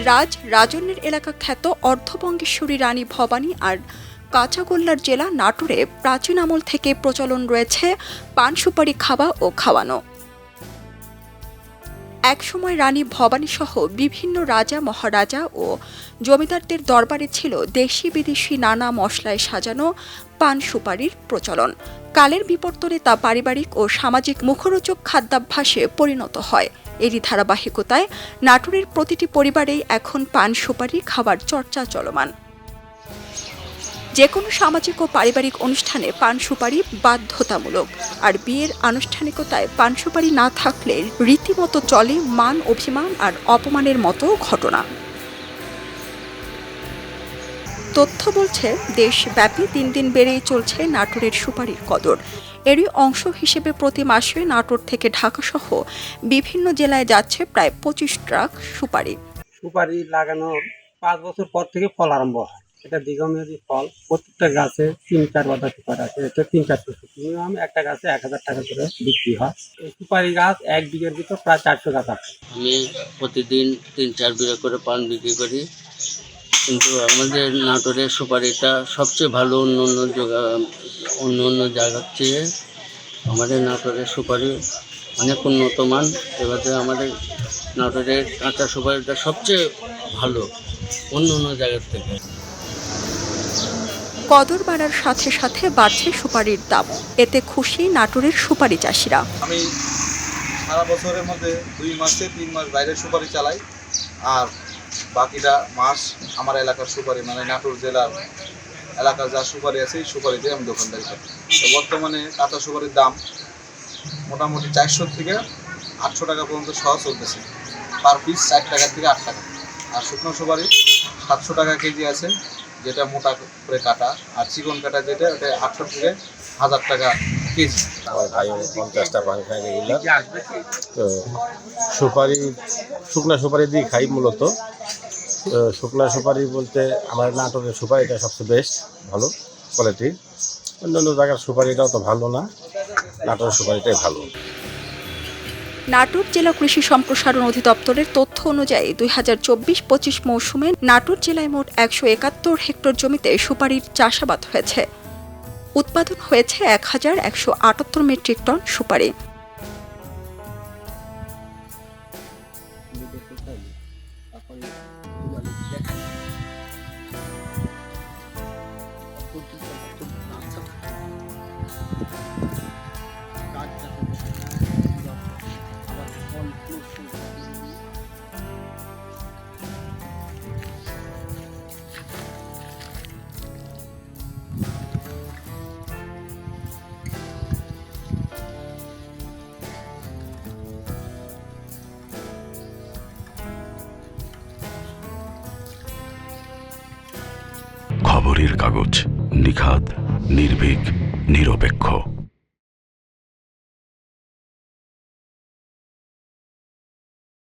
রাজন্যের এলাকা খ্যাত অর্ধবঙ্গেশ্বরী রানী ভবানী আর কাঁচাগোল্লার জেলা নাটোরে প্রাচীন আমল থেকে প্রচলন রয়েছে পান সুপারি খাওয়া ও খাওয়ানো। একসময় রানী ভবানী সহ বিভিন্ন রাজা মহারাজা ও জমিদারদের দরবারে ছিল দেশি বিদেশি নানা মশলায় সাজানো পান সুপারির প্রচলন। কালের বিবর্তনে তা পারিবারিক ও সামাজিক মুখরোচক খাদ্যাভ্যাসে পরিণত হয়। এরই ধারাবাহিকতায় নাটোরের প্রতিটি পরিবারেই এখন পান সুপারি খাবার চর্চা চলমান। যে কোনো সামাজিক ও পারিবারিক অনুষ্ঠানে পান সুপারি বাধ্যতামূলক, আর বিয়ের আনুষ্ঠানিকতায় পান সুপারি না থাকলে রীতিমতো চলে মান অভিমান আর অপমানের মতো ঘটনা। তথ্য বলছে, দেশব্যাপী দিন দিন বেড়েই চলছে নাটোরের সুপারির কদর। এরই অংশ হিসেবে প্রতি মাসে নাটোর থেকে ঢাকাসহ বিভিন্ন জেলায় যাচ্ছে প্রায় ২৫ ট্রাক সুপারি। সুপারি লাগানোর ৫ বছর পর থেকে ফল আরম্ভ হয়। এটা দীর্ঘমেয়াদী ফল। প্রত্যেকটা গাছে ৩-৪ পাতা সুপারি আছে। এটা ৩-৪০০ মিনিমাম একটা গাছে ১,০০০ টাকা করে বিক্রি হয়। এই সুপারি গাছ ১ বিঘার ভিতর প্রায় ৪০০ গাছ আছে। আমি প্রতিদিন ৩-৪ বিঘা করে পান বিক্রি করি, কিন্তু আমাদের নাটোরের সুপারিটা সবচেয়ে ভালো। অন্য জায়গার চেয়ে আমাদের নাটোরের সুপারি অনেক উন্নত মান। এবারে আমাদের নাটোরের কাঁচা সুপারিটা সবচেয়ে ভালো অন্য জায়গার থেকে। কদর বাড়ার সাথে সাথে বাড়ছে সুপারির দাম। এতে খুশি নাটোরের সুপারি চাষিরা। আমি সারা বছরের মধ্যে 2 মাসে 3 মাস বাইরের সুপারি চালাই, আর বাকিটা মাস আমার এলাকার সুপারি, মানে নাটোর জেলার এলাকার যা সুপারি আছে এই সুপারি দিয়ে আমি দোকানদারি করি। তো বর্তমানে কাঁচা সুপারির দাম মোটামুটি 400 থেকে 800 টাকা পর্যন্ত সহ চলতেছে। পার পিস 4 টাকা থেকে 8 টাকা। আর শুকনো সুপারি 700 টাকা কেজি আছে, যেটা মোটা করে কাটা, আর চিকন কাটা যেটা ওটা 800 থেকে 1000 টাকা কেজি। 50টা পান খাই রেগুলার। তো সুপারি শুকনা সুপারি দিয়ে খাই মূলত। তো শুকনা সুপারি বলতে আমার নাটোরের সুপারিটা সবচেয়ে বেস্ট, ভালো কোয়ালিটি। অন্য জায়গার সুপারিটাও তো ভালো না, নাটোরের সুপারিটাই ভালো। নাটোর জেলা কৃষি সম্প্রসারণ অধিদপ্তরের তথ্য অনুযায়ী ২০২৪-২৫ মৌসুমে নাটোর জেলায় মোট ১৭১ হেক্টর জমিতে সুপারির চাষাবাদ হয়েছে। উৎপাদন হয়েছে ১,১৭৮ মেট্রিক টন সুপারি। খবরের কাগজ, নিখাদ, নির্ভীক, নিরপেক্ষ।